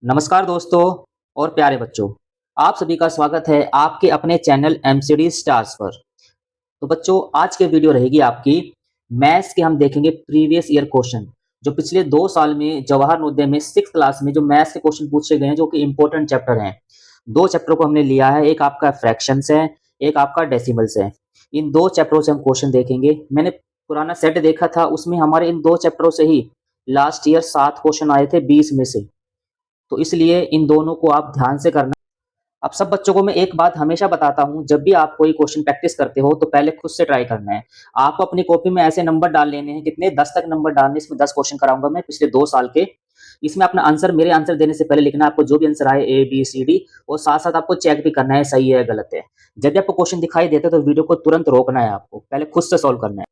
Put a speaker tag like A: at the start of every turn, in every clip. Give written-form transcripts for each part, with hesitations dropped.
A: नमस्कार दोस्तों और प्यारे बच्चों, आप सभी का स्वागत है आपके अपने चैनल एमसीडी स्टार्स पर। तो बच्चों, आज के वीडियो रहेगी आपकी मैथ्स के। हम देखेंगे प्रीवियस ईयर क्वेश्चन जो पिछले 2 साल में जवाहर नवोदय में 6th क्लास में जो मैथ्स के क्वेश्चन पूछे गए हैं, जो कि इंपॉर्टेंट चैप्टर हैं। 2 चैप्टर को हमने लिया है, एक आपका फ्रैक्शंस है, एक आपका डेसिमल्स है। इन 2 चैप्टरों से हम क्वेश्चन देखेंगे। मैंने पुराना सेट देखा था, उसमें हमारे इन 2 चैप्टरों से ही लास्ट ईयर 7 क्वेश्चन आए थे 20 में से। तो इसलिए इन दोनों को आप ध्यान से करना। अब सब बच्चों को मैं एक बात हमेशा बताता हूँ, जब भी आप कोई क्वेश्चन प्रैक्टिस करते हो तो पहले खुद से ट्राई करना है। आपको अपनी कॉपी में ऐसे नंबर डाल लेने हैं, कितने 10 तक नंबर डालने। इसमें 10 क्वेश्चन कराऊंगा मैं पिछले 2 साल के। इसमें अपना आंसर मेरे आंसर देने से पहले लिखना है आपको, जो भी आंसर आए ए बी सी डी, और साथ साथ आपको चेक भी करना है सही है गलत है। जब भी आपको क्वेश्चन दिखाई देते तो वीडियो को तुरंत रोकना है, आपको पहले खुद से सॉल्व करना है।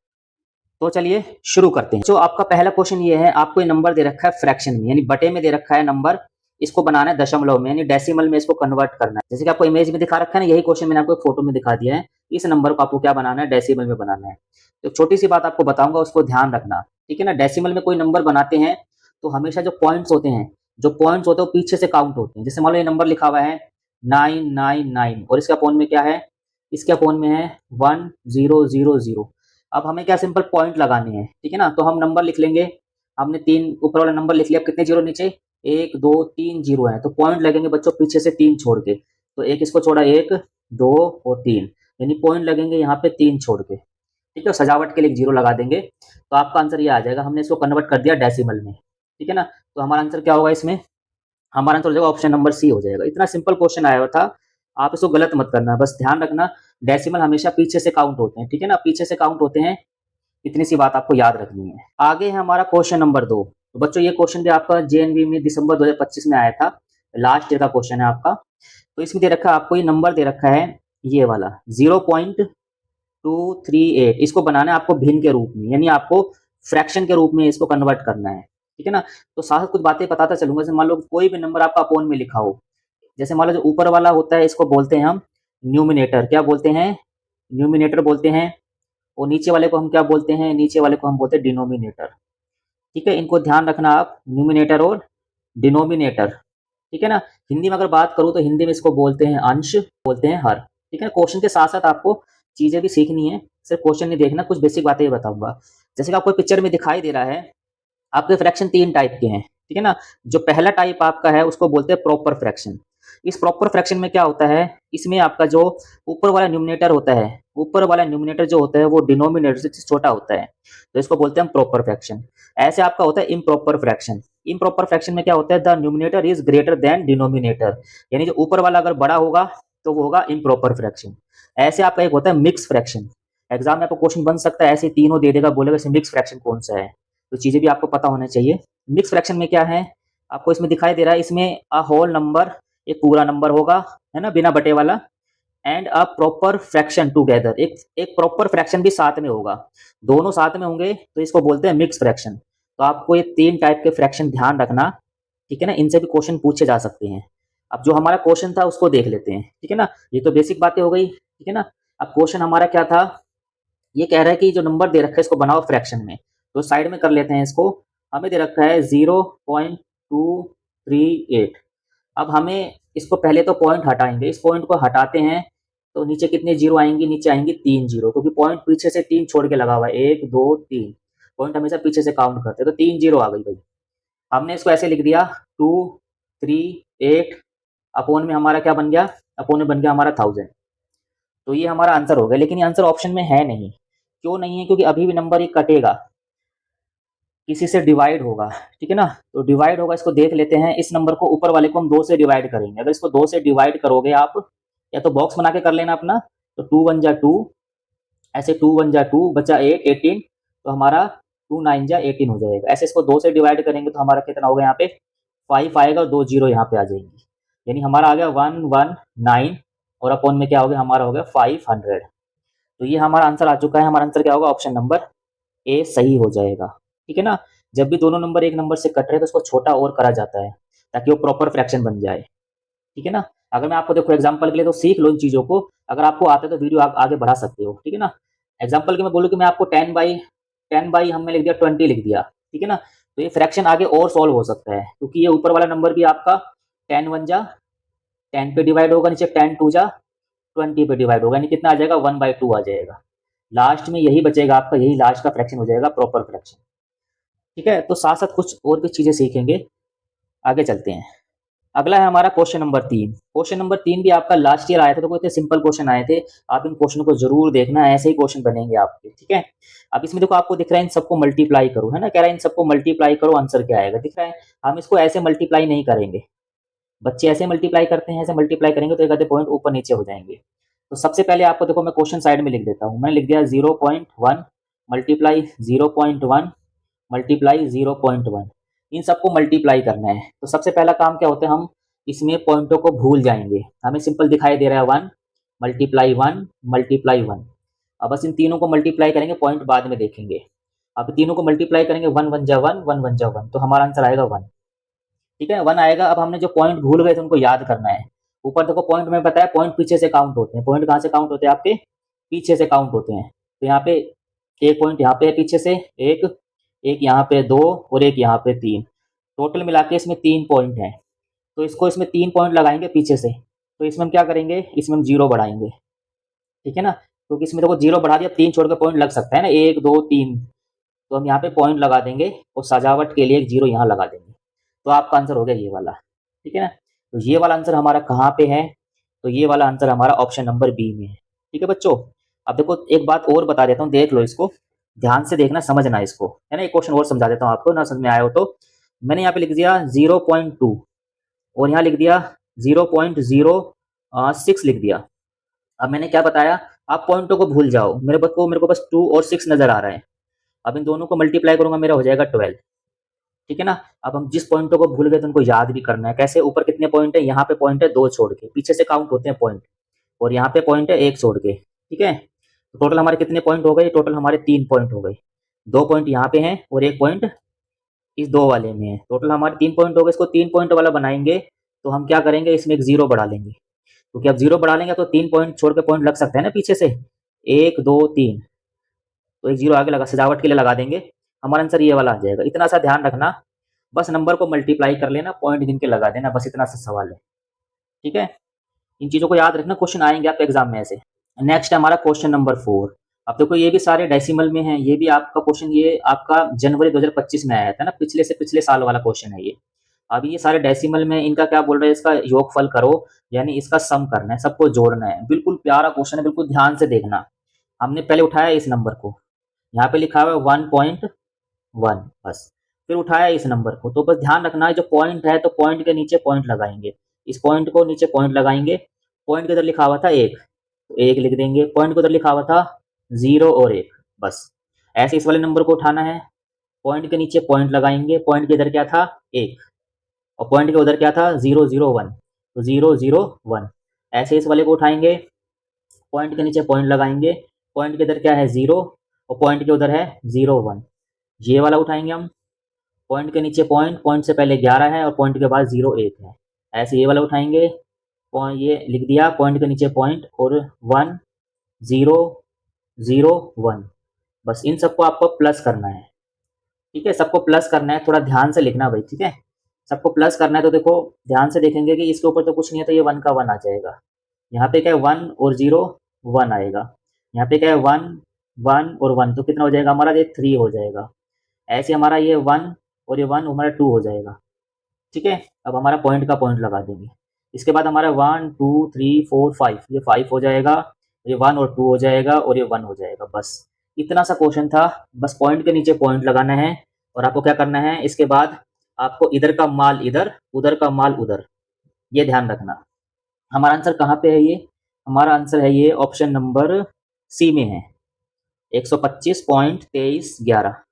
A: तो चलिए शुरू करते हैं। जो आपका पहला क्वेश्चन ये है, आपको ये नंबर दे रखा है फ्रैक्शन में, यानी बटे में दे रखा है नंबर। इसको बनाना है दशमलव में, यानी डेसिमल में इसको कन्वर्ट करना है। जैसे कि आपको इमेज में दिखा रखा है ना, यही क्वेश्चन मैंने आपको एक फोटो में दिखा दिया है। इस नंबर को आपको क्या बनाना है, डेसिमल में बनाना है। तो छोटी सी बात आपको बताऊंगा, उसको ध्यान रखना, ठीक है ना। डेसिमल में कोई नंबर बनाते हैं तो हमेशा जो पॉइंट्स होते हैं, वो पीछे से काउंट होते हैं। जैसे मान लो ये नंबर लिखा हुआ है 999 और इसका अपॉन में क्या है, इसके अपॉन में है 1000। अब हमें क्या सिंपल पॉइंट लगाने हैं, ठीक है ना। तो हम नंबर लिख लेंगे। हमने 3 ऊपर वाला नंबर लिख लिया, अब कितने जीरो नीचे, 1 2 3 जीरो है, तो पॉइंट लगेंगे बच्चों पीछे से 3 छोड़ के। तो एक इसको छोड़ा, 1 2 और 3, यानी पॉइंट लगेंगे यहाँ पे 3 छोड़ के, ठीक है। सजावट के लिए 1 जीरो लगा देंगे, तो आपका आंसर ये आ जाएगा। हमने इसको कन्वर्ट कर दिया डेसिमल में, ठीक है ना। तो हमारा आंसर क्या होगा, इसमें हमारा आंसर हो जाएगा ऑप्शन नंबर सी हो जाएगा। इतना सिंपल क्वेश्चन आया हुआ था, आप इसको गलत मत करना, बस ध्यान रखना। डेसिमल हमेशा पीछे से काउंट होते हैं, ठीक है ना, पीछे से काउंट होते हैं। इतनी सी बात आपको याद रखनी है। आगे है हमारा क्वेश्चन नंबर 2। तो बच्चों, ये क्वेश्चन भी आपका जेएनवी में दिसंबर 2025 में आया था, लास्ट ईयर का क्वेश्चन है आपका। तो इसमें दे रखा है आपको, ये नंबर दे रखा है ये वाला 0.238। इसको बनाना है आपको भिन्न के रूप में, यानी आपको फ्रैक्शन के रूप में इसको कन्वर्ट करना है, ठीक है ना। तो साथ कुछ बातें बताता चलूंगा। जैसे मान लो कोई भी नंबर आपका अपॉन में लिखा हो, जैसे मान लो जो ऊपर वाला होता है इसको बोलते हैं हम न्यूमिनेटर। क्या बोलते हैं, न्यूमिनेटर बोलते हैं। और नीचे वाले को हम क्या बोलते हैं, नीचे वाले को हम बोलते हैं डिनोमिनेटर, ठीक है। इनको ध्यान रखना आप, न्यूमिनेटर और डिनोमिनेटर, ठीक है ना। हिंदी में अगर बात करूं तो हिंदी में इसको बोलते हैं अंश, बोलते हैं हर, ठीक है। क्वेश्चन के साथ साथ आपको चीजें भी सीखनी है, सिर्फ क्वेश्चन नहीं देखना, कुछ बेसिक बातें बताऊंगा। जैसे कि आपको पिक्चर में दिखाई दे रहा है, आपके फ्रैक्शन 3 टाइप के हैं, ठीक है ना। जो पहला टाइप आपका है उसको बोलते हैं प्रॉपर फ्रैक्शन। इस प्रॉपर फ्रैक्शन में क्या होता है, इसमें आपका जो ऊपर वाला न्यूमिनेटर होता है, ऊपर वाला न्यूमिनेटर जो होता है वो डिनोमिनेटर से छोटा होता है, तो इसको बोलते हैं हम प्रॉपर फ्रैक्शन। ऐसे आपका होता है इम्प्रॉपर फ्रैक्शन। इम्प्रॉपर फ्रैक्शन में क्या होता है, the numerator is greater than denominator, यानी जो ऊपर वाला अगर बड़ा होगा तो वो होगा इम्प्रॉपर फ्रैक्शन। ऐसे आपका एक होता है मिक्स फ्रैक्शन। एग्जाम में आपको क्वेश्चन बन सकता है, ऐसे तीनों दे देगा, बोलेगा मिक्स फ्रैक्शन कौन सा है, तो चीजें भी आपको पता होना चाहिए। मिक्स फ्रैक्शन में क्या है, आपको इसमें दिखाई दे रहा है, इसमें अ होल नंबर, एक पूरा नंबर होगा, है ना, बिना बटे वाला, and a proper fraction together, एक एक प्रॉपर फ्रैक्शन भी साथ में होगा, दोनों साथ में होंगे, तो इसको बोलते हैं मिक्स फ्रैक्शन। तो आपको ये 3 टाइप के फ्रैक्शन ध्यान रखना, ठीक है ना। इनसे भी क्वेश्चन पूछे जा सकते हैं। अब जो हमारा क्वेश्चन था उसको देख लेते हैं, ठीक है ना। ये तो बेसिक बातें हो गई, ठीक है ना। अब क्वेश्चन हमारा क्या था, ये कह रहा है कि जो नंबर दे रखा है इसको बनाओ फ्रैक्शन में। तो साइड में कर लेते हैं इसको। हमें दे रखा है 0.238। अब हमें इसको पहले तो पॉइंट हटाएंगे, इस पॉइंट को हटाते हैं तो नीचे कितने जीरो आएंगे, नीचे आएंगे 3 जीरो, क्योंकि पॉइंट पीछे से 3 छोड़ के लगा हुआ है, 1 2 3, पॉइंट हमेशा पीछे से काउंट करते हैं, तो 3 जीरो आ गई भाई। हमने इसको ऐसे लिख दिया 238 अपॉन में हमारा क्या बन गया, अपॉन में बन गया हमारा 1000। तो ये हमारा आंसर हो गया, लेकिन ये आंसर ऑप्शन में है नहीं। क्यों नहीं है, क्योंकि अभी भी नंबर ये कटेगा, किसी से डिवाइड होगा, ठीक है ना। तो डिवाइड होगा, इसको देख लेते हैं। इस नंबर को ऊपर वाले को हम 2 से डिवाइड करेंगे। अगर इसको 2 से डिवाइड करोगे आप, या तो बॉक्स बना के कर लेना अपना, तो 2 1 जा 2, ऐसे 2 1 जा 2, बचा 8 18, तो हमारा 2 9 जा 18 हो जाएगा। ऐसे इसको 2 से डिवाइड करेंगे तो हमारा कितना होगा, यहाँ पे 5 आएगा और 2 जीरो यहाँ पे आ जाएंगी, यानी हमारा आ गया 119, और अपॉन में क्या हो गया, हमारा हो गया 500। तो ये हमारा आंसर आ चुका है। हमारा आंसर क्या होगा, ऑप्शन नंबर ए सही हो जाएगा, ठीक है ना। जब भी दोनों नंबर एक नंबर से कट रहे हैं तो उसको छोटा और करा जाता है, ताकि वो प्रॉपर फ्रैक्शन बन जाए, ठीक है ना। अगर मैं आपको देखो एग्जांपल के लिए, तो सीख लो इन चीज़ों को। अगर आपको आता है तो वीडियो आप आगे बढ़ा सकते हो, ठीक है ना। एग्जांपल के मैं बोलूँ कि मैं आपको 10 बाई हमने लिख दिया 20 लिख दिया, ठीक है ना। तो ये फ्रैक्शन आगे और सॉल्व हो सकता है, क्योंकि ये ऊपर वाला नंबर भी आपका 10 वन जा 10 पे डिवाइड होगा, नीचे 10 टू जा 20 पे डिवाइड होगा, यानी कितना आ जाएगा 1/2 आ जाएगा। लास्ट में यही बचेगा आपका, यही लास्ट का फ्रैक्शन हो जाएगा प्रॉपर फ्रैक्शन। ठीक है, तो साथ साथ कुछ और भी चीजें सीखेंगे, आगे चलते हैं। अगला है हमारा क्वेश्चन नंबर 3। क्वेश्चन नंबर 3 भी आपका लास्ट ईयर आया था, तो इतने सिंपल क्वेश्चन आए थे। आप इन क्वेश्चन को जरूर देखना, ऐसे ही क्वेश्चन बनेंगे आपके। ठीक है, अब इसमें देखो आपको दिख रहा है इन सबको मल्टीप्लाई करो, है ना, कह रहा है इन सबको मल्टीप्लाई करो, आंसर क्या आएगा दिख रहा है। हम इसको ऐसे मल्टीप्लाई नहीं करेंगे, बच्चे ऐसे मल्टीप्लाई करते हैं, ऐसे मल्टीप्लाई करेंगे तो एक आधे पॉइंट ऊपर नीचे हो जाएंगे। तो सबसे पहले आपको देखो, मैं क्वेश्चन साइड में लिख देता हूँ। मैंने लिख दिया 0.1 मल्टीप्लाई 0.1 मल्टीप्लाई 0.1, इन सबको मल्टीप्लाई करना है। तो सबसे पहला काम क्या होता है, हम इसमें पॉइंटों को भूल जाएंगे। हमें सिंपल दिखाई दे रहा है 1 मल्टीप्लाई 1 मल्टीप्लाई 1। अब बस इन तीनों को मल्टीप्लाई करेंगे, पॉइंट बाद में देखेंगे। अब तीनों को मल्टीप्लाई करेंगे, 1 1 जा 1 1 1 जा 1, तो हमारा आंसर आएगा 1। ठीक है, 1 आएगा। अब हमने जो पॉइंट भूल गए थे उनको याद करना है। ऊपर देखो पॉइंट में बताया, पॉइंट पीछे से काउंट होते हैं। पॉइंट कहाँ से काउंट होते हैं आपके, पीछे से काउंट होते हैं। तो यहाँ पे एक पॉइंट यहाँ पे है पीछे से, एक एक यहाँ पे 2 और एक यहाँ पे 3, टोटल मिला के इसमें 3 पॉइंट हैं। तो इसको इसमें 3 पॉइंट लगाएंगे पीछे से, तो इसमें हम क्या करेंगे, इसमें हम 0 बढ़ाएंगे। ठीक है ना, क्योंकि इसमें देखो 0 बढ़ा दिया, 3 छोड़ के पॉइंट लग सकता है ना, 1 2 3, तो हम यहाँ पे पॉइंट लगा देंगे और सजावट के लिए एक 0 यहाँ लगा देंगे। तो आपका आंसर हो गया ये वाला। ठीक है ना, तो ये वाला आंसर हमारा कहाँ पे है, तो ये वाला आंसर हमारा ऑप्शन नंबर बी में है। ठीक है बच्चों, अब देखो एक बात और बता देता हूँ, देख लो इसको, ध्यान से देखना, समझना इसको, है ना। एक क्वेश्चन और समझा देता हूँ आपको, ना समझ में आया हो तो। मैंने यहाँ पे लिख दिया 0.2 और यहाँ लिख दिया 0.06 लिख दिया। अब मैंने क्या बताया, आप पॉइंटों को भूल जाओ। मेरे को बस 2 और 6 नजर आ रहा है। अब इन दोनों को मल्टीप्लाई करूंगा, मेरा हो जाएगा 12। ठीक है ना, अब हम जिस पॉइंटों को भूल गए तो उनको याद भी करना है। कैसे, ऊपर कितने पॉइंट है, यहाँ पे पॉइंट है 2 छोड़ के, पीछे से काउंट होते हैं पॉइंट, और यहाँ पे पॉइंट है 1 छोड़ के। ठीक है, तो टोटल हमारे कितने पॉइंट हो गए, टोटल हमारे 3 पॉइंट हो गए। 2 पॉइंट यहाँ पे हैं और 1 पॉइंट इस 2 वाले में है, टोटल हमारे 3 पॉइंट हो गए। इसको 3 पॉइंट वाला बनाएंगे तो हम क्या करेंगे, इसमें एक 0 बढ़ा लेंगे, क्योंकि अब 0 बढ़ा लेंगे तो 3 पॉइंट छोड़ के पॉइंट लग सकते हैं ना पीछे से, 1 2 3, तो एक 0 आगे लगा, सजावट के लिए लगा देंगे। हमारा आंसर ये वाला आ जाएगा। इतना सा ध्यान रखना, बस नंबर को मल्टीप्लाई कर लेना, पॉइंट गिन के लगा देना, बस इतना सा सवाल है। ठीक है, इन चीजों को याद रखना, क्वेश्चन आएंगे आपके एग्जाम में ऐसे। नेक्स्ट है हमारा क्वेश्चन नंबर 4। अब देखो ये भी सारे डेसिमल में है, ये भी आपका क्वेश्चन, ये आपका जनवरी 2025 में आया था ना, पिछले से पिछले साल वाला क्वेश्चन है ये। अभी ये सारे डेसिमल में, इनका क्या बोल रहे हैं, इसका योगफल करो, यानी इसका सम करना है, सबको जोड़ना है। बिल्कुल प्यारा क्वेश्चन है, बिल्कुल ध्यान से देखना। हमने पहले उठाया इस नंबर को, यहाँ पे लिखा हुआ है 1.1, बस फिर उठाया इस नंबर को। तो बस ध्यान रखना है, जो पॉइंट है तो पॉइंट के नीचे पॉइंट लगाएंगे, इस पॉइंट को नीचे पॉइंट लगाएंगे। पॉइंट के इधर लिखा हुआ था 1, तो 1 लिख देंगे। पॉइंट के उधर लिखा हुआ था 0 और 1, बस ऐसे इस वाले नंबर को उठाना है, पॉइंट के नीचे पॉइंट लगाएंगे। पॉइंट के इधर क्या था 1, और पॉइंट के उधर क्या था 0 0 1, तो 0 0 1। ऐसे इस वाले को उठाएंगे, पॉइंट के नीचे पॉइंट लगाएंगे। पॉइंट के इधर क्या है 0, और पॉइंट के उधर है 0 1। ये वाला उठाएंगे हम, पॉइंट के नीचे पॉइंट, पॉइंट से पहले 11 है और पॉइंट के बाद 0 1 है। ऐसे ये वाला उठाएंगे, पॉइंट ये लिख दिया, पॉइंट के नीचे पॉइंट और 1 0 0 1, बस इन सबको आपको प्लस करना है। ठीक है, सबको प्लस करना है, थोड़ा ध्यान से लिखना भाई। ठीक है, सबको प्लस करना है, तो देखो ध्यान से देखेंगे कि इसके ऊपर तो कुछ नहीं है, तो ये 1 का 1 आ जाएगा। यहाँ पे क्या है 1 और 0 1 आएगा। यहाँ पे क्या है 1 1 और 1, तो कितना हो जाएगा हमारा, ये 3 हो जाएगा। ऐसे हमारा ये 1 और ये 1 हमारा 2 हो जाएगा। ठीक है, अब हमारा पॉइंट का पॉइंट लगा देंगे। इसके बाद हमारा 1 2 3 4 5, ये 5 हो जाएगा, ये 1 और 2 हो जाएगा, और ये 1 हो जाएगा। बस इतना सा क्वेश्चन था, बस पॉइंट के नीचे पॉइंट लगाना है, और आपको क्या करना है, इसके बाद आपको इधर का माल इधर, उधर का माल उधर, ये ध्यान रखना। हमारा आंसर कहाँ पे है, ये हमारा आंसर है ये ऑप्शन नंबर सी में है, 125.2311।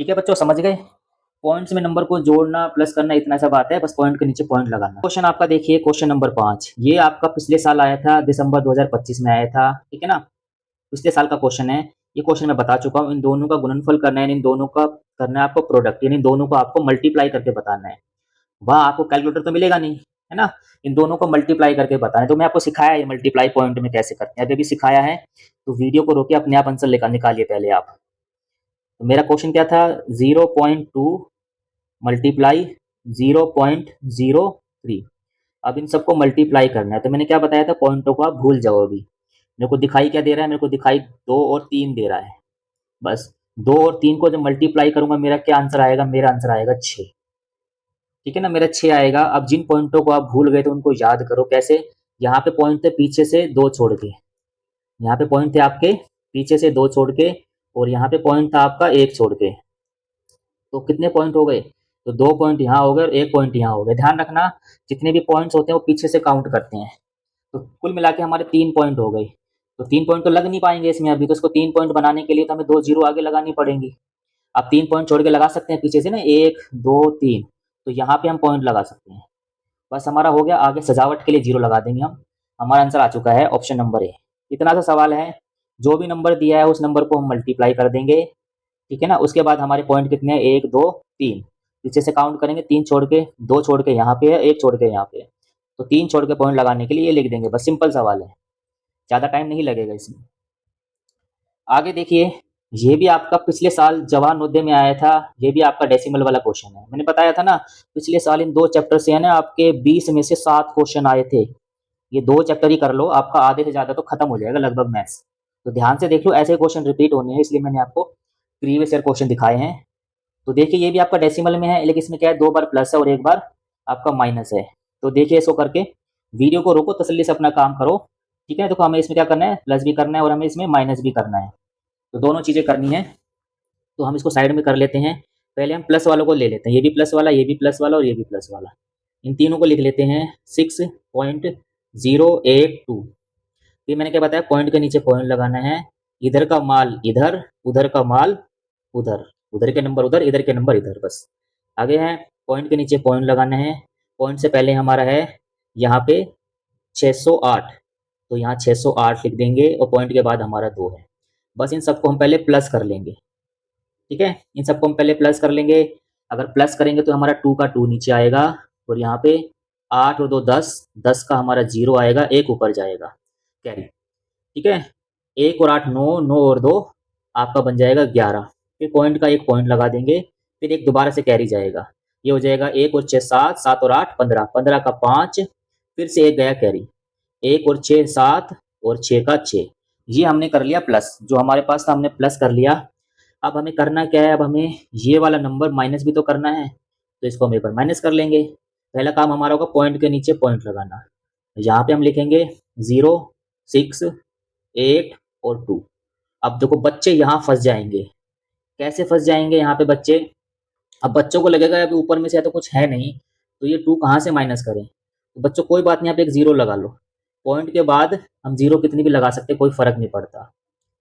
A: ठीक है बच्चों, समझ गए। पॉइंट्स में नंबर को जोड़ना प्लस करना इतना सा बात है, बस पॉइंट के नीचे पॉइंट लगाना। क्वेश्चन आपका देखिए, क्वेश्चन नंबर 5, ये आपका पिछले साल आया था, दिसंबर 2025 में आया था। ठीक है ना, पिछले साल का क्वेश्चन है। ये क्वेश्चन मैं बता चुका हूँ, इन दोनों का गुणनफल करना है, इन दोनों का करना है आपको प्रोडक्ट, यानी दोनों को आपको मल्टीप्लाई करके बताना है। वहाँ आपको कैलकुलेटर तो मिलेगा नहीं, है ना, इन दोनों को मल्टीप्लाई करके बताना है। तो मैं आपको सिखाया है मल्टीप्लाई पॉइंट में कैसे करते हैं, अभी भी सिखाया है, तो वीडियो को रोके अपने आप आंसर निकालिए पहले आप। तो मेरा क्वेश्चन क्या था, 0.2 मल्टीप्लाई 0.03, अब इन सबको मल्टीप्लाई करना है। तो मैंने क्या बताया था, पॉइंटों को आप भूल जाओ अभी। मेरे को दिखाई क्या दे रहा है, मेरे को दिखाई 2 और 3 दे रहा है। बस 2 और 3 को जब मल्टीप्लाई करूंगा मेरा क्या आंसर आएगा, मेरा आंसर आएगा 6। ठीक है ना, मेरा 6 आएगा। अब जिन पॉइंटों को आप भूल गए थे उनको याद करो कैसे। यहाँ पे पॉइंट थे पीछे से 2 छोड़ के, यहाँ पे पॉइंट थे आपके पीछे से 2 छोड़ के, और यहाँ पे पॉइंट था आपका 1 छोड़ के। तो कितने पॉइंट हो गए, तो 2 पॉइंट यहाँ हो गए और 1 पॉइंट यहाँ हो गए। ध्यान रखना जितने भी पॉइंट्स होते हैं वो पीछे से काउंट करते हैं। तो कुल मिला के हमारे 3 पॉइंट हो गए। तो 3 पॉइंट तो लग नहीं पाएंगे इसमें अभी, तो इसको 3 पॉइंट बनाने के लिए तो हमें 2 जीरो आगे लगानी पड़ेंगी। आप 3 पॉइंट छोड़ के लगा सकते हैं पीछे से ना, 1 2 3। तो यहाँ पे हम पॉइंट लगा सकते हैं। बस हमारा हो गया, आगे सजावट के लिए जीरो लगा देंगे हम। हमारा आंसर आ चुका है ऑप्शन नंबर ए। इतना सा सवाल है, जो भी नंबर दिया है उस नंबर को हम मल्टीप्लाई कर देंगे। ठीक है ना, उसके बाद हमारे पॉइंट कितने हैं, 1 2 3। पीछे से काउंट करेंगे, 3 छोड़ के, 2 छोड़ के यहाँ पे है, 1 छोड़ के यहाँ पे है। तो 3 छोड़ के पॉइंट लगाने के लिए ये लिख देंगे। बस सिंपल सवाल है, ज़्यादा टाइम नहीं लगेगा इसमें। आगे देखिए, ये भी आपका पिछले साल जवाहर नवोदय में आया था। ये भी आपका डेसिमल वाला क्वेश्चन है। मैंने बताया था ना, पिछले साल इन 2 चैप्टर से है ना आपके 20 में से 7 क्वेश्चन आए थे। ये 2 चैप्टर ही कर लो, आपका आधे से ज़्यादा तो खत्म हो जाएगा लगभग मैथ्स। तो ध्यान से देख लो, ऐसे क्वेश्चन रिपीट होने हैं, इसलिए मैंने आपको प्रीवियस ईयर क्वेश्चन दिखाए हैं। तो देखिए ये भी आपका डेसिमल में है, लेकिन इसमें क्या है, 2 बार प्लस है और 1 बार आपका माइनस है। तो देखिए इसको करके, वीडियो को रोको, तसल्ली से अपना काम करो। ठीक है, देखो हमें इसमें क्या करना है, प्लस भी करना है और हमें इसमें माइनस भी करना है। तो दोनों चीज़ें करनी है। तो हम इसको साइड में कर लेते हैं। पहले हम प्लस वालों को ले लेते हैं, ये भी प्लस वाला, ये भी प्लस वाला और ये भी प्लस वाला। इन तीनों को लिख लेते हैं 6.082। फिर मैंने क्या बताया, पॉइंट के नीचे पॉइंट लगाना है। इधर का माल इधर, उधर का माल उधर, उधर के नंबर उधर, इधर के नंबर इधर। बस आगे है, पॉइंट के नीचे पॉइंट लगाना है। पॉइंट से पहले हमारा है यहाँ पे 608, तो यहाँ 608 लिख देंगे और पॉइंट के बाद हमारा 2 है। बस इन सबको हम पहले प्लस कर लेंगे। ठीक है, इन सबको हम पहले प्लस कर लेंगे। अगर प्लस करेंगे तो हमारा 2 का 2 नीचे आएगा, और यहाँ पे 8 और 2 10, 10 का हमारा 0 आएगा, 1 ऊपर जाएगा, कैरी। ठीक है, 1 और 8 9, 9 और 2 आपका बन जाएगा 11। फिर पॉइंट का एक पॉइंट लगा देंगे, फिर एक दोबारा से कैरी जाएगा। ये हो जाएगा 1 और 6 7, 7 और 8 15, 15 का 5, फिर से एक गया कैरी। 1 और 6 7 और 6 का 6। ये हमने कर लिया प्लस, जो हमारे पास था हमने प्लस कर लिया। अब हमें करना क्या है, अब हमें ये वाला नंबर माइनस भी तो करना है, तो इसको हम एक बार माइनस कर लेंगे। पहला काम हमारा होगा पॉइंट के नीचे पॉइंट लगाना। यहाँ पे हम लिखेंगे 0 6 8 और 2। अब देखो बच्चे यहाँ फंस जाएंगे। कैसे फंस जाएंगे यहाँ पे बच्चे, अब बच्चों को लगेगा अभी ऊपर में से तो कुछ है नहीं, तो ये 2 कहाँ से माइनस करें। तो बच्चों कोई बात नहीं, यहाँ पे एक 0 लगा लो। पॉइंट के बाद हम 0 कितनी भी लगा सकते, कोई फर्क नहीं पड़ता।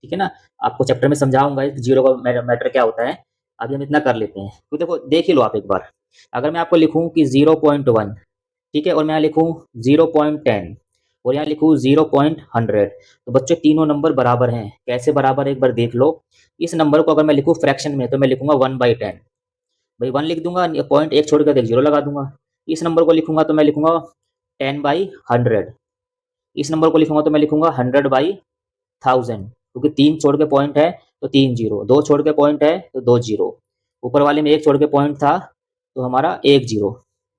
A: ठीक है ना, आपको चैप्टर में समझाऊंगा इस 0 का मैटर क्या होता है। अभी हम इतना कर लेते हैं। तो देखो देख ही लो आप एक बार, अगर मैं आपको लिखूं कि 0.1, ठीक है, और मैं यहाँ लिखूं 0.10 और यहाँ लिखूं 0.100, तो बच्चों तीनों नंबर बराबर हैं। कैसे बराबर है एक बार देख लो। इस नंबर को अगर मैं लिखूं फ्रैक्शन में तो मैं लिखूंगा 1/10, भाई 1 लिख दूंगा, पॉइंट एक छोड़ कर 0 लगा दूंगा। इस नंबर को लिखूंगा तो मैं लिखूंगा 10/100। इस नंबर को लिखूंगा तो मैं लिखूंगा 100/1000, क्योंकि 3 छोड़ के पॉइंट है तो 3 जीरो, 2 छोड़ के पॉइंट है तो 2 जीरो, ऊपर वाले में 1 छोड़ के पॉइंट था तो हमारा 1 जीरो।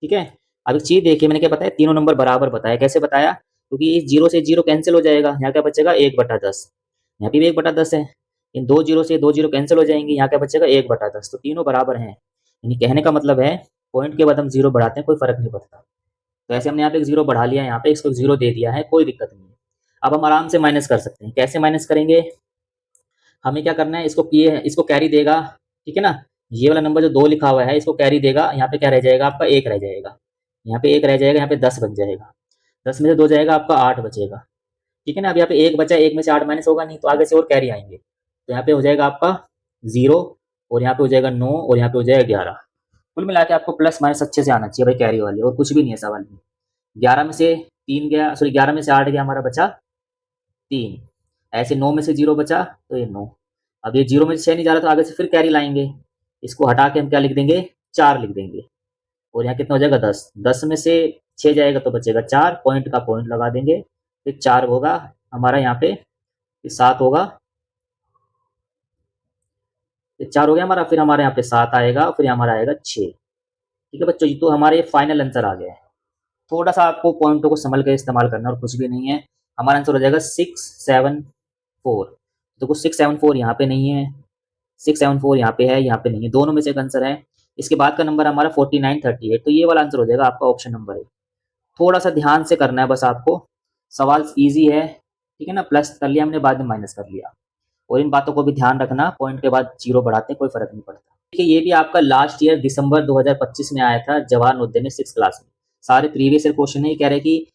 A: ठीक है, अब एक चीज देखिए, मैंने क्या बताया, तीनों नंबर बराबर बताया। कैसे बताया, क्योंकि इस जीरो से जीरो कैंसिल हो जाएगा, यहाँ क्या बचेगा 1/10, यहाँ पे भी 1/10 है। इन 2 जीरो से 2 जीरो कैंसिल हो जाएंगे, यहाँ क्या बचेगा 1/10। तो तीनों बराबर हैं। यानी कहने का मतलब है पॉइंट के बाद हम 0 बढ़ाते हैं कोई फर्क नहीं पड़ता। तो ऐसे हमने यहाँ पे एक 0 बढ़ा लिया, यहाँ पे इसको 0 दे दिया है, कोई दिक्कत नहीं है। अब हम आराम से माइनस कर सकते हैं। कैसे माइनस करेंगे, हमें क्या करना है, इसको कैरी देगा। ठीक है ना, ये वाला नंबर जो 2 लिखा हुआ है इसको कैरी देगा। यहाँ पे क्या रह जाएगा आपका 1 रह जाएगा, यहाँ पे 1 रह जाएगा, यहाँ पे 10 बच जाएगा। 10 में से 2 जाएगा आपका 8 बचेगा। ठीक है ना, अब यहाँ पे 1 बचा, 1 में से 8 माइनस होगा नहीं, तो आगे से और कैरी आएंगे। तो यहाँ पे हो जाएगा आपका 0, और यहाँ पे हो जाएगा 9, और यहाँ पे हो जाएगा 11। कुल मिला के आपको प्लस माइनस अच्छे से आना चाहिए भाई कैरी वाले, और कुछ भी नहीं है सवाल में। 11 में से 3 गया, सॉरी 11 में से 8 गया, हमारा बचा 3। ऐसे 9 में से 0 बचा तो ये 9। अब ये 0 में से 6 नहीं जा रहा तो आगे से फिर कैरी लाएंगे। इसको हटा के हम क्या लिख देंगे, 4 लिख देंगे, और यहाँ कितना हो जाएगा 10। 10 में से 6 जाएगा तो बचेगा 4, पॉइंट का पॉइंट लगा देंगे। फिर 4 होगा हमारा यहाँ पे, फिर 7 होगा, फिर 4 हो गया हमारा, फिर हमारे यहाँ पे 7 आएगा, फिर हमारा आएगा 6। ठीक है बच्चों, तो हमारा ये फाइनल आंसर आ गया है। थोड़ा सा आपको पॉइंटों को संभल कर इस्तेमाल करना और कुछ भी नहीं है। हमारा आंसर हो जाएगा 674। देखो 674 यहाँ पे नहीं है, 674 यहाँ पे है, यहाँ पे नहीं है, दोनों में से एक आंसर है। इसके बाद का नंबर हमारा 4938, तो ये वाला आंसर हो जाएगा आपका ऑप्शन नंबर है। थोड़ा सा ध्यान से करना है बस आपको, सवाल ईजी है, ठीक है ना। प्लस कर लिया हमने, बाद में माइनस कर लिया, और इन बातों को भी ध्यान रखना, पॉइंट के बाद जीरो बढ़ाते हैं कोई फर्क नहीं पड़ता। देखिए ये भी आपका लास्ट ईयर दिसंबर 2025 में आया था जवाहर नवोदय में 6th क्लास में। सारे प्रीवियस ईयर क्वेश्चन है, ये कह रहे हैं कि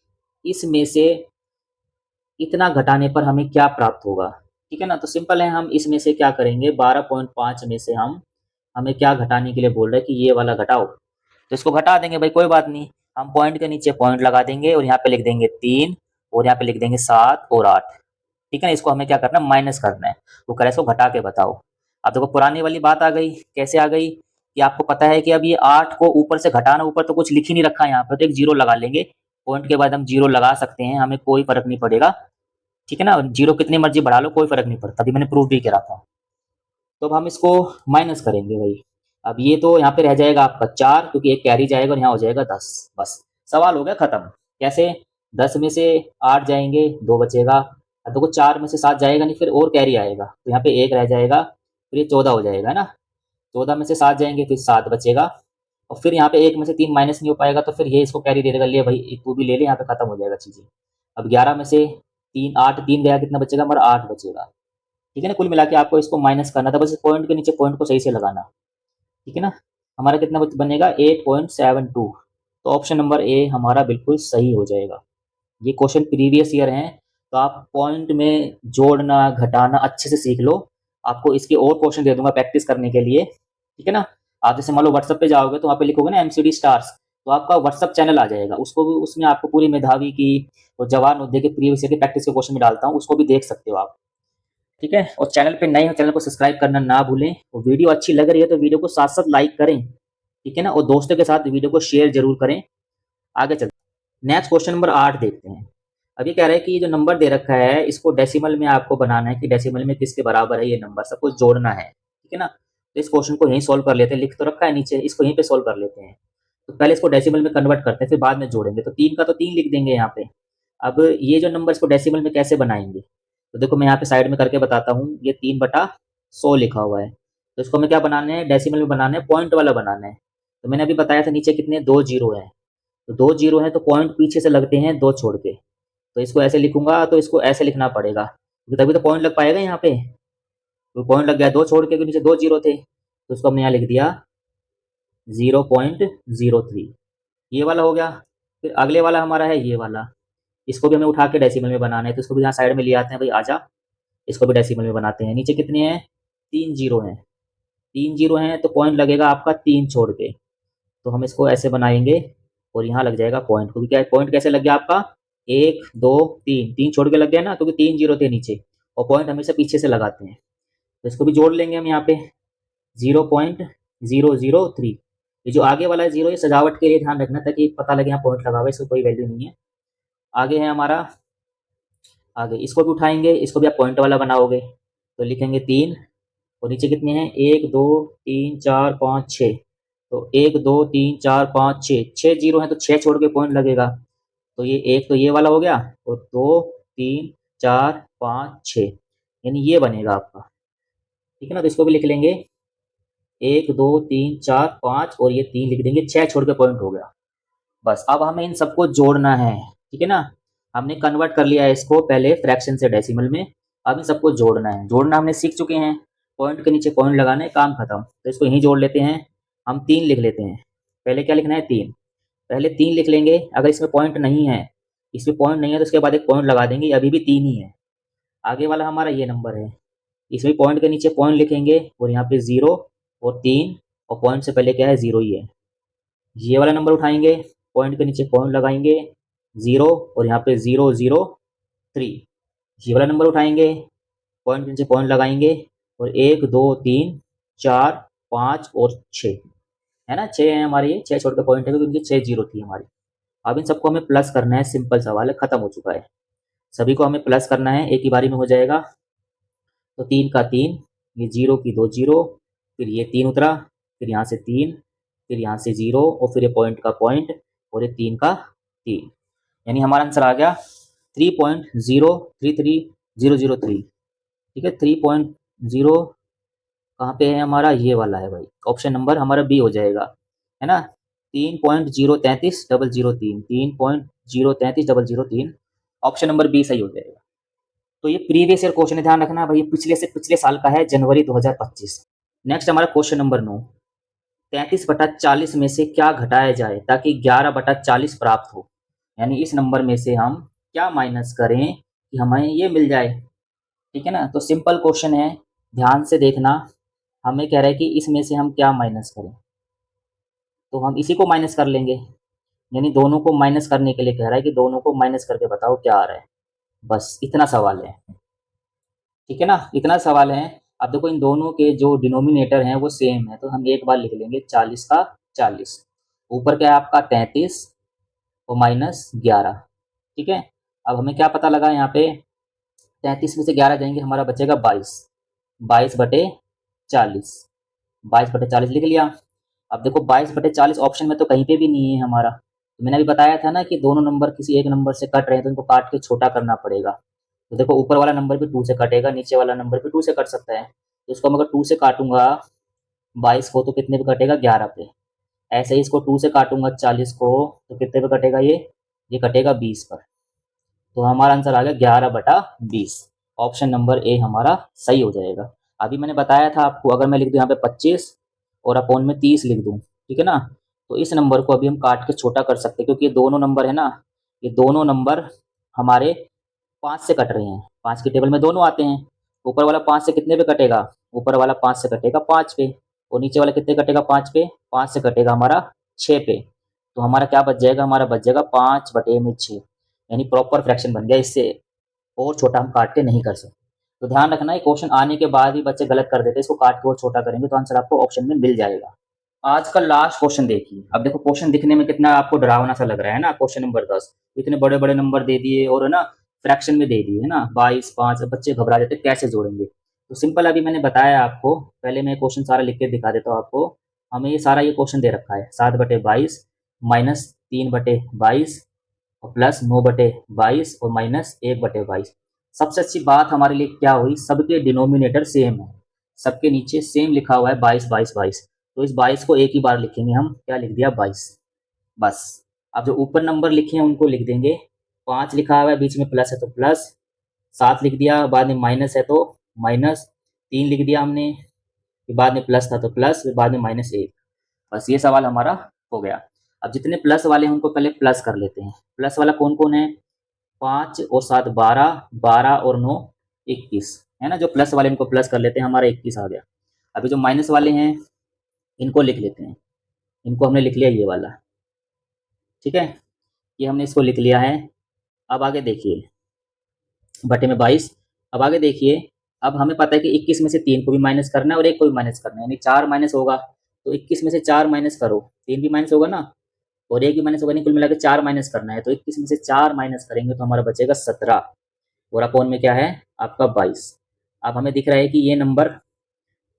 A: इसमें से इतना घटाने पर हमें क्या प्राप्त होगा, ठीक है ना। तो सिंपल है, हम इसमें से क्या करेंगे, 12.5 में से हमें क्या घटाने के लिए बोल रहे हैं कि ये वाला घटाओ, तो इसको घटा देंगे भाई, कोई बात नहीं। हम पॉइंट के नीचे पॉइंट लगा देंगे और यहाँ पे लिख देंगे 3 और यहाँ पे लिख देंगे 7 और 8, ठीक है ना। इसको हमें क्या करना है, माइनस करना है। वो कह रहा है इसको घटा के बताओ। अब देखो पुरानी वाली बात आ गई, कैसे आ गई कि आपको पता है कि अब ये 8 को ऊपर से घटाना, ऊपर तो कुछ लिख ही नहीं रखा है यहाँ पे, तो एक जीरो लगा लेंगे। पॉइंट के बाद हम जीरो लगा सकते हैं, हमें कोई फर्क नहीं पड़ेगा, ठीक है ना। जीरो कितनी मर्जी बढ़ा लो, कोई फर्क नहीं पड़ता, अभी मैंने प्रूफ भी करा था। तो अब हम इसको माइनस करेंगे भाई। अब ये तो यहाँ पे रह जाएगा आपका 4, क्योंकि एक कैरी जाएगा और यहाँ हो जाएगा 10। बस सवाल हो गया खत्म। कैसे, 10 में से 8 जाएंगे, 2 बचेगा। अब देखो 4 में से 7 जाएगा नहीं, फिर और कैरी आएगा, तो यहाँ पे 1 रह जाएगा, फिर ये 14 हो जाएगा, है ना। 14 में से 7 जाएंगे, फिर 7 बचेगा, और फिर यहाँ पे 1 में से 3 माइनस नहीं हो पाएगा, तो फिर ये इसको कैरी दे देगा, ले भाई तू भी ले ले, यहाँ पे खत्म हो जाएगा चीजें। अब 11 में से 3 8, 3 गया, कितना बचेगा हमारा, 8 बचेगा, ठीक है ना। कुल मिला के आपको इसको माइनस करना था, बस पॉइंट के नीचे पॉइंट को सही से लगाना, ठीक है ना। हमारा कितना बनेगा, 8.72। तो ऑप्शन नंबर ए हमारा बिल्कुल सही हो जाएगा। ये क्वेश्चन प्रीवियस ईयर हैं, तो आप पॉइंट में जोड़ना घटाना अच्छे से सीख लो। आपको इसके और क्वेश्चन दे दूंगा प्रैक्टिस करने के लिए, ठीक है ना। आप जैसे मान लो व्हाट्सएप पे जाओगे तो वहाँ पे लिखोगे ना एमसीडी स्टार्स, तो आपका व्हाट्सएप चैनल आ जाएगा, उसको भी, उसमें आपको पूरी मेधावी की और जवाहर नवोदय के प्रीवियस ईयर की प्रैक्टिस के क्वेश्चन भी डालता हूँ, उसको भी देख सकते हो आप, ठीक है। और चैनल पे नए हो, चैनल को सब्सक्राइब करना ना भूलें, और वीडियो अच्छी लग रही है तो वीडियो को साथ साथ लाइक करें, ठीक है ना, और दोस्तों के साथ वीडियो को शेयर जरूर करें। आगे चलते नेक्स्ट क्वेश्चन नंबर 8 देखते हैं। अब ये कह रहा है कि ये जो नंबर दे रखा है इसको डेसिमल में आपको बनाना है, कि डेसिमल में किसके बराबर है ये नंबर, सबको जोड़ना है, ठीक है ना। तो इस क्वेश्चन को यहीं सोल्व कर लेते हैं, लिख तो रखा है नीचे, इसको यहीं पे सोल्व कर लेते हैं। तो पहले इसको डेसिमल में कन्वर्ट करते हैं, फिर बाद में जोड़ेंगे। तो 3 का तो 3 लिख देंगे यहाँ पे। अब ये जो नंबर इसको डेसिमल में कैसे बनाएंगे, तो देखो मैं यहाँ पे साइड में करके बताता हूँ। ये 3/100 लिखा हुआ है, तो इसको हमें क्या बनाना है, डेसिमल में बनाना है, पॉइंट वाला बनाना है। तो मैंने अभी बताया था नीचे कितने 2 जीरो है, तो 2 जीरो है तो पॉइंट पीछे से लगते हैं 2 छोड़ के, तो इसको ऐसे लिखूंगा, तो इसको ऐसे लिखना पड़ेगा, क्योंकि तभी तो पॉइंट लग पाएगा यहाँ पे। तो पॉइंट लग गया 2 छोड़ के, क्योंकि नीचे 2 जीरो थे, तो इसको हमने यहाँ लिख दिया 0.03, ये वाला हो गया। फिर अगले वाला हमारा है ये वाला, इसको भी हमें उठा के डेसिमल में बनाना है, तो इसको भी यहाँ साइड में ले आते हैं भाई, आजा, इसको भी डेसिमल में बनाते हैं। नीचे कितने हैं, 3 जीरो हैं, 3 जीरो हैं तो पॉइंट लगेगा आपका 3 छोड़ के, तो हम इसको ऐसे बनाएंगे और यहाँ लग जाएगा पॉइंट, क्योंकि क्या पॉइंट कैसे लग गया आपका, 1 2 3, 3 छोड़ के लग गया ना, क्योंकि 3 जीरो थे नीचे, और पॉइंट हमेशा पीछे से लगाते हैं। तो इसको भी जोड़ लेंगे हम यहाँ पे, 0.003। ये जो आगे वाला है जीरो, ये सजावट के लिए ध्यान रखना, ताकि पता लगे यहाँ पॉइंट लगा हुआ है, इसको कोई वैल्यू नहीं है। आगे है हमारा, आगे इसको भी उठाएंगे, इसको भी आप पॉइंट वाला बनाओगे, तो लिखेंगे 3, और नीचे कितने हैं, 1 2 3 4 5 6, तो 1 2 3 4 5 6, 6 जीरो है तो 6 छोड़ के पॉइंट लगेगा। तो ये एक तो ये वाला हो गया, और 2 3 4 5 6, यानी ये बनेगा आपका, ठीक है ना। तो इसको भी लिख लेंगे 1 2 3 4 5, और ये 3 लिख देंगे, 6 छोड़ के पॉइंट हो गया। बस अब हमें इन सबको जोड़ना है, ठीक है ना। हमने कन्वर्ट कर लिया है इसको पहले फ्रैक्शन से डेसिमल में, अब इन सबको जोड़ना है। जोड़ना हमने सीख चुके हैं, पॉइंट के नीचे पॉइंट लगाना है, काम खत्म। तो इसको यहीं जोड़ लेते हैं, हम 3 लिख लेते हैं। पहले क्या लिखना है, 3, पहले 3 लिख लेंगे। अगर इसमें पॉइंट नहीं है, इसमें पॉइंट नहीं है, तो उसके बाद एक पॉइंट लगा देंगे, अभी भी 3 ही है। आगे वाला हमारा ये नंबर है, इसमें पॉइंट के नीचे पॉइंट लिखेंगे, और यहाँ पे 0 और 3, और पॉइंट से पहले क्या है, 0 ही है। ये वाला नंबर उठाएंगे, पॉइंट के नीचे पॉइंट लगाएंगे 0, और यहाँ पे 003। ये वाला नंबर उठाएंगे, पॉइंट के नीचे पॉइंट लगाएंगे, और 1 2 3 4 5 और 6, है ना, 6 है हमारे, ये 6 छोड़ के पॉइंट है, क्योंकि 6 जीरो थी हमारी। अब इन सबको हमें प्लस करना है, सिंपल सवाल है, खत्म हो चुका है। सभी को हमें प्लस करना है, एक ही बारी में हो जाएगा। तो 3 का 3, ये 0 की 2 जीरो, फिर ये 3 उतरा, फिर यहाँ से 3, फिर यहाँ से 0, और फिर ये पॉइंट का पॉइंट, और ये 3 का 3, यानी हमारा आंसर आ गया 3.033003। ठीक है, 3.0 कहाँ पे है हमारा, ये वाला है भाई, ऑप्शन नंबर हमारा बी हो जाएगा, है ना। 3.033003, 3.033003, ऑप्शन नंबर बी सही हो जाएगा। तो ये प्रीवियस ईयर क्वेश्चन है, ध्यान रखना भाई, पिछले से पिछले साल का है, जनवरी 2025। नेक्स्ट हमारा क्वेश्चन नंबर 9, 33/40 में से क्या घटाया जाए ताकि 11/40 प्राप्त हो। यानी इस नंबर में से हम क्या माइनस करें कि हमें ये मिल जाए। ठीक है ना, तो सिंपल क्वेश्चन है, ध्यान से देखना। हमें कह रहा है कि इसमें से हम क्या माइनस करें, तो हम इसी को माइनस कर लेंगे। यानी दोनों को माइनस करने के लिए कह रहा है कि दोनों को माइनस करके बताओ क्या आ रहा है, बस इतना सवाल है। ठीक है ना, इतना सवाल है। अब देखो इन दोनों के जो डिनोमिनेटर हैं वो सेम है, तो हम एक बार लिख लेंगे 40 का 40, ऊपर क्या है आपका 33 और माइनस 11। ठीक है, अब हमें क्या पता लगा यहाँ पे, 33 में से 11 जाएंगे, हमारा बचेगा 22, 22/40, 22/40 लिख लिया। अब देखो 22/40 ऑप्शन में तो कहीं पे भी नहीं है हमारा, तो मैंने अभी बताया था ना कि दोनों नंबर किसी एक नंबर से कट रहे हैं तो इनको काट के छोटा करना पड़ेगा। तो देखो ऊपर वाला नंबर भी 2 से कटेगा, नीचे वाला नंबर भी 2 से कट सकता है, तो इसको मैं अगर 2 से काटूंगा 22 को तो कितने पे कटेगा, 11 पे। ऐसे ही इसको 2 से काटूंगा 40 को तो कितने पे कटेगा, ये कटेगा 20 पर। तो हमारा आंसर आ गया 11/20, ऑप्शन नंबर ए हमारा सही हो जाएगा। अभी मैंने बताया था आपको, अगर मैं लिख दूँ यहाँ पे 25 और अपॉन में 30 लिख दूँ, ठीक है ना, तो इस नंबर को अभी हम काट के छोटा कर सकते हैं, क्योंकि ये दोनों नंबर है ना, ये दोनों नंबर हमारे 5 से कट रहे हैं, 5 की टेबल में दोनों आते हैं। ऊपर वाला 5 से कितने पे कटेगा, ऊपर वाला 5 से कटेगा 5 पे, और नीचे वाला कितने कटेगा 5 पे, 5 से कटेगा हमारा 6 पे। तो हमारा क्या बच जाएगा, हमारा बच जाएगा 5/6, यानी प्रॉपर फ्रैक्शन बन गया, इससे और छोटा हम काट के नहीं कर सकते। तो ध्यान रखना, ये क्वेश्चन आने के बाद भी बच्चे गलत कर देते हैं, इसको काट के और छोटा करेंगे तो आंसर आपको ऑप्शन में मिल जाएगा। आज का लास्ट क्वेश्चन देखिए। अब देखो क्वेश्चन दिखने में कितना आपको डरावना सा लग रहा है ना, क्वेश्चन नंबर 10, इतने बड़े बड़े नंबर दे दिए और है ना फ्रैक्शन में दे दिए, है ना 22 5, बच्चे घबरा जाते कैसे जोड़ेंगे। तो सिंपल अभी मैंने बताया आपको, पहले मैं क्वेश्चन सारा लिख के दिखा देता हूँ आपको। हमें ये सारा ये क्वेश्चन दे रखा है, 7/22 माइनस 3/22 और प्लस 9/22 और माइनस 1/22। सबसे अच्छी बात हमारे लिए क्या हुई, सबके डिनोमिनेटर सेम है, सबके नीचे सेम लिखा हुआ है 22 22 22। तो इस 22 को एक ही बार लिखेंगे हम, क्या लिख दिया 22, बस। अब जो ऊपर नंबर लिखे हैं उनको लिख देंगे, 5 लिखा हुआ है बीच में प्लस है तो प्लस, 7 लिख दिया, बाद में माइनस है तो माइनस, 3 लिख दिया हमने, फिर बाद में प्लस था तो प्लस, फिर बाद में -1। बस ये सवाल हमारा हो गया। अब जितने प्लस वाले हैं उनको पहले प्लस कर लेते हैं। प्लस वाला कौन कौन है, 5 और 7 12, 12 और 9 21, है ना। जो प्लस वाले इनको प्लस कर लेते हैं, हमारा 21 आ गया। अभी जो माइनस वाले हैं इनको लिख लेते हैं, इनको हमने लिख लिया ये वाला, ठीक है, ये हमने इसको लिख लिया है। अब आगे देखिए, बटे में 22। अब आगे देखिए, अब हमें पता है कि 21 में से 3 को भी माइनस करना है और 1 को भी माइनस करना है, यानी 4 माइनस होगा। तो 21 में से 4 माइनस करो, 3 भी माइनस होगा ना और 1 भी माइनस होगा, नहीं कुल मिला के 4 माइनस करना है। तो 21 में से 4 माइनस करेंगे तो हमारा बचेगा 17 और अपॉन में क्या है आपका 22। अब हमें दिख रहा है कि ये नंबर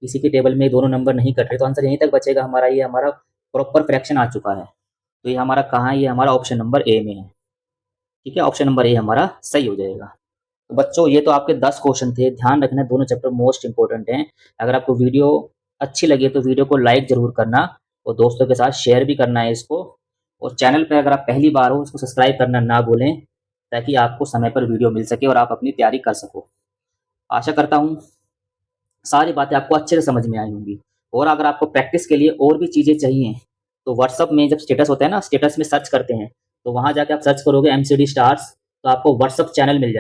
A: किसी के टेबल में दोनों नंबर नहीं कट रहे, तो आंसर यहीं तक बचेगा हमारा, ये हमारा प्रॉपर फ्रैक्शन आ चुका है। तो ये हमारा कहाँ है, ये हमारा ऑप्शन नंबर ए में है। ठीक है, ऑप्शन नंबर ए हमारा सही हो जाएगा। तो बच्चों ये तो आपके 10 क्वेश्चन थे, ध्यान रखना दोनों चैप्टर मोस्ट इंपॉर्टेंट हैं। अगर आपको वीडियो अच्छी लगी तो वीडियो को लाइक ज़रूर करना और दोस्तों के साथ शेयर भी करना है इसको, और चैनल पर अगर आप पहली बार हो इसको सब्सक्राइब करना ना भूलें, ताकि आपको समय पर वीडियो मिल सके और आप अपनी तैयारी कर सको। आशा करता हूँ सारी बातें आपको अच्छे से समझ में आई होंगी। और अगर आपको प्रैक्टिस के लिए और भी चीज़ें चाहिए तो व्हाट्सअप में जब स्टेटस होता है ना, स्टेटस में सर्च करते हैं, तो वहाँ जाके आप सर्च करोगे MCD स्टार्स, तो आपको व्हाट्सअप चैनल मिल जाएगा।